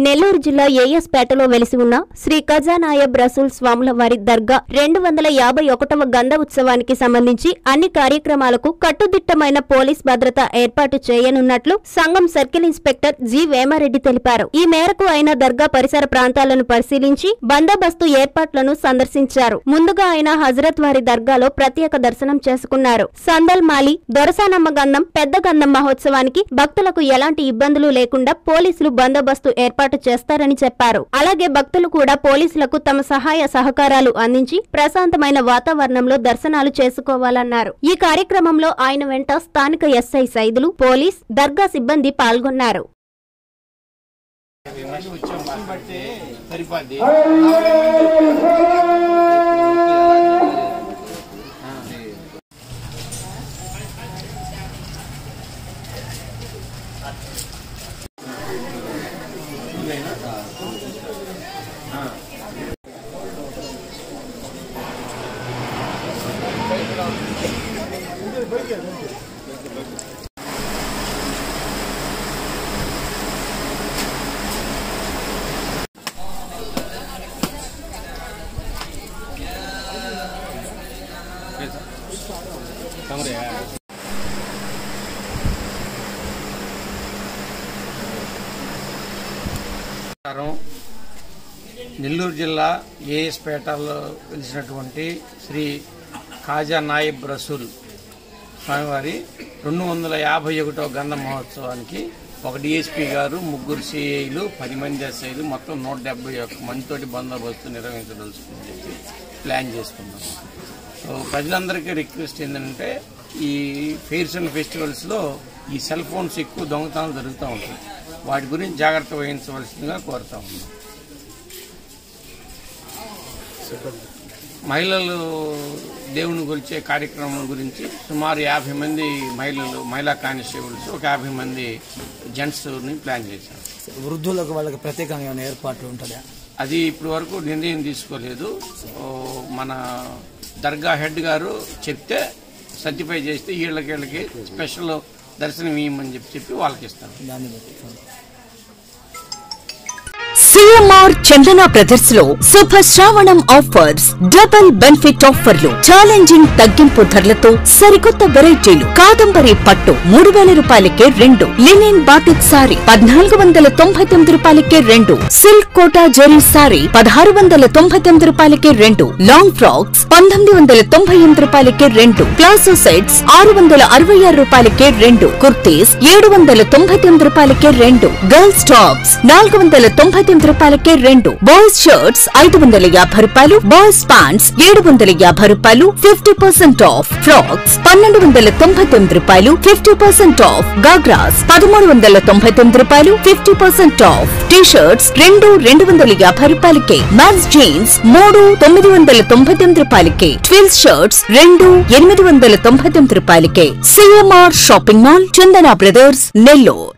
నెల్లూరు జిల్లా ఏఎస్పేటలో వెలిసి ఉన్న శ్రీ ఖజానాయబ్ రసూల్ స్వాముల వారి దర్గా 251వ గంధ ఉత్సవానికి సంబంధించి అన్ని కార్యక్రమాలకు కట్టుదిట్టమైన పోలీస్ భద్రత ఏర్పాటు చేయనున్నట్లు సంఘం సర్కిల్ ఇన్స్పెక్టర్ జి వేమారెడ్డి తెలిపారు. ఈ మేరకు ఆయన దర్గా పరిసర ప్రాంతాలను పరిశీలించి బందోబస్తు ఏర్పాట్లను సందర్శించారు. ముందుగా ఆయన హజరత్ వారి దర్గాలో ప్రత్యేక దర్శనం చేసుకున్నారు. సందల్ మాలి దొరసానమ్మ గంధం పెద్ద గంధం మహోత్సవానికి భక్తులకు ఎలాంటి ఇబ్బందులు లేకుండా పోలీసులు బందోబస్తు ఏర్పాటు చేస్తారని చెప్పారు. అలాగే భక్తులు కూడా పోలీసులకు తమ సహాయ సహకారాలు అందించి ప్రశాంతమైన వాతావరణంలో దర్శనాలు చేసుకోవాలన్నారు. ఈ కార్యక్రమంలో ఆయన వెంట స్థానిక ఎస్ఐ సైదులు, పోలీస్, దర్గా సిబ్బంది పాల్గొన్నారు. నెల్లూరు జిల్లా ఏఎస్పేటలో వెలిసినటువంటి శ్రీ ఖజానాయబ్ రసూల్ స్వామివారి 251వ గంధ మహోత్సవానికి ఒక డిఎస్పీ గారు, 3 సిఐలు, 10 మంది ఎస్ఐలు, మొత్తం 171 మందితోటి బందోబస్తు నిర్వహించదలుచుకుని చెప్పి ప్లాన్ చేసుకున్నాం. సో ప్రజలందరికీ రిక్వెస్ట్ ఏంటంటే ఈ ఫెయిర్స్ అండ్ ఫెస్టివల్స్లో ఈ సెల్ ఫోన్స్ ఎక్కువ దొంగతనాలు జరుగుతూ ఉంటాయి. వాటి గురించి జాగ్రత్త వహించవలసిందిగా కోరుతా ఉన్నాం. మహిళలు దేవుని గురించే కార్యక్రమం గురించి సుమారు 50 మంది మహిళా కానిస్టేబుల్స్, ఒక 50 మంది జెంట్స్ని ప్లాన్ చేశారు. వృద్ధులకు వాళ్ళకి ప్రత్యేకంగా ఏర్పాట్లు ఉంటుందా? అది ఇప్పటి వరకు నిర్ణయం తీసుకోలేదు. మన దర్గా హెడ్ గారు చెప్తే సర్టిఫై చేస్తే వీళ్ళకి స్పెషల్ దర్శనం ఇవ్వమని చెప్పి వాళ్ళకి ఇస్తాను. దాన్ని బట్టి సిఎంఆర్ చందన బ్రదర్స్ లో శుభ శ్రావణం ఆఫర్స్, డబుల్ బెనిఫిట్ ఆఫర్లు, ఛాలెంజింగ్ తగ్గింపు ధరలతో సరికొత్త వెరైటీలు. కాదంబరి పట్టు 3000 రూపాయలకే 2, లినిన్ బాటిక్ సారీ 1499 రూపాయలకే 2, సిల్క్ కోటా జరీ సారీ 1699 రూపాయలకే 2, లాంగ్ ఫ్రాక్స్ 1998 రూపాయలకే 2, ప్లాసో సెట్స్ 666 రూపాయలకే 2, కుర్తీస్ 799 రూపాయలకే 2, గర్ల్స్ టాప్స్ 499 రూపాయలకే 2, బాయ్స్ షర్ట్స్ 550 రూపాయలు, బాయ్స్ ప్యాంట్స్ 750 రూపాయలు, 50% ఆఫ్, ఫ్రాక్స్ 1299 రూపాయలు, 50% ఆఫ్, గాగ్రాస్ 1399 రూపాయలు, 50% ఆఫ్, టీ-షర్ట్స్ 250 రూపాయలకే, మ్యాన్స్ జీన్స్ 999 రూపాయలకే, ట్విల్స్ షర్ట్స్ 899 రూపాయలకే. సిఎంఆర్ షాపింగ్ మాల్, చందన బ్రదర్స్, నెల్లూరు.